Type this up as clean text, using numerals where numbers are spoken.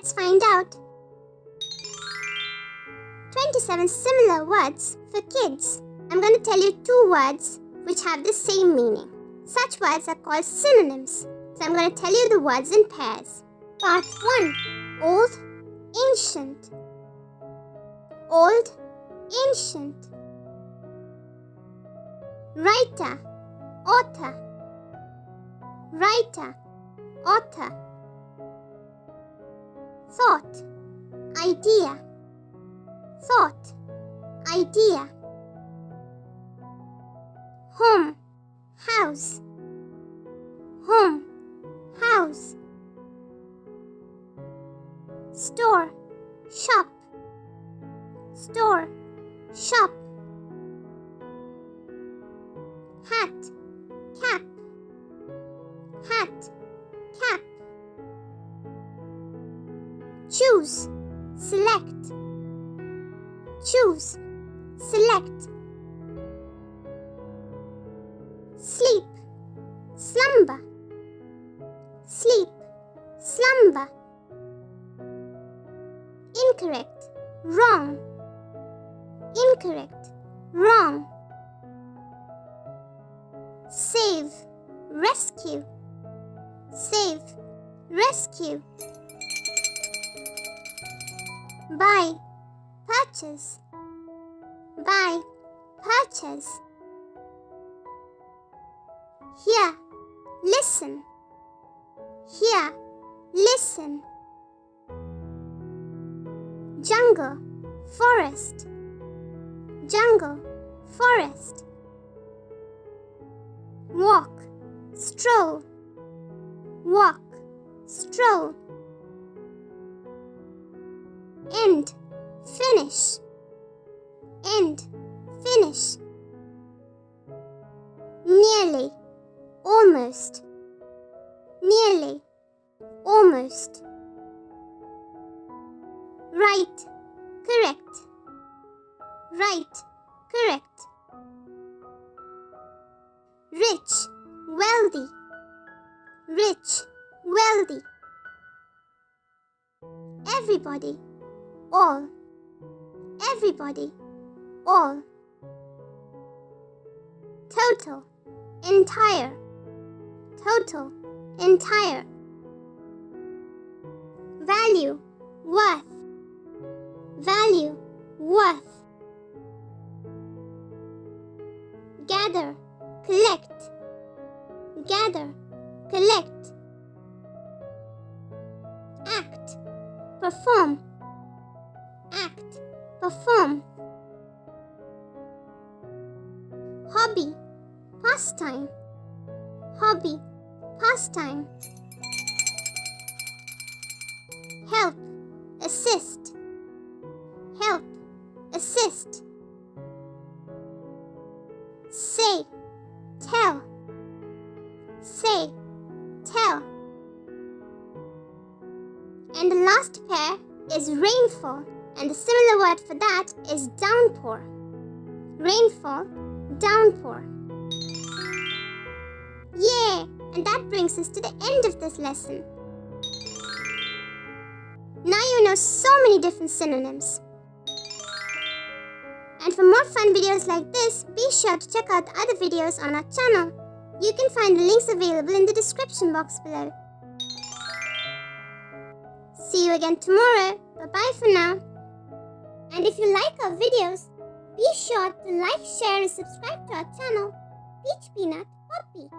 Let's find out. 27 similar words for kids. I'm going to tell you 2 words which have the same meaning. Such words are called synonyms. So I'm going to tell you the words in pairs. Part 1. Old, ancient. Old, ancient. Writer, author. Writer, author. Thought, idea. Thought, idea. Home, house. Home, house. Store, shop. Store, shop. Hat, cap. Hat, cap. Choose, select. Choose, select. Sleep, slumber. Sleep, slumber. Incorrect, wrong. Incorrect, wrong. Save, rescue. Save, rescue. Buy, purchase. Buy, purchase. Hear, listen. Hear, listen. Jungle, forest. Jungle, forest. Walk, stroll. Walk, stroll. End, finish. End, finish. Nearly, almost. Nearly, almost. Right, correct. Right, correct. Rich, wealthy. Rich, wealthy. Everybody, all. Everybody, all. Total, entire. Total, entire. Value, worth. Value, worth. Gather, collect. Gather, collect. Act, perform. Act, perform. Hobby, pastime. Hobby, pastime. Help, assist. Help, assist. Say, tell. Say, tell. And the last pair is rainfall, and the similar word for that is downpour. Rainfall, downpour. Yay! And that brings us to the end of this lesson. Now you know so many different synonyms. And for more fun videos like this, be sure to check out the other videos on our channel. You can find the links available in the description box below. See you again tomorrow. Bye-bye for now. And if you like our videos, be sure to like, share and subscribe to our channel, Peach Peanut Poppy.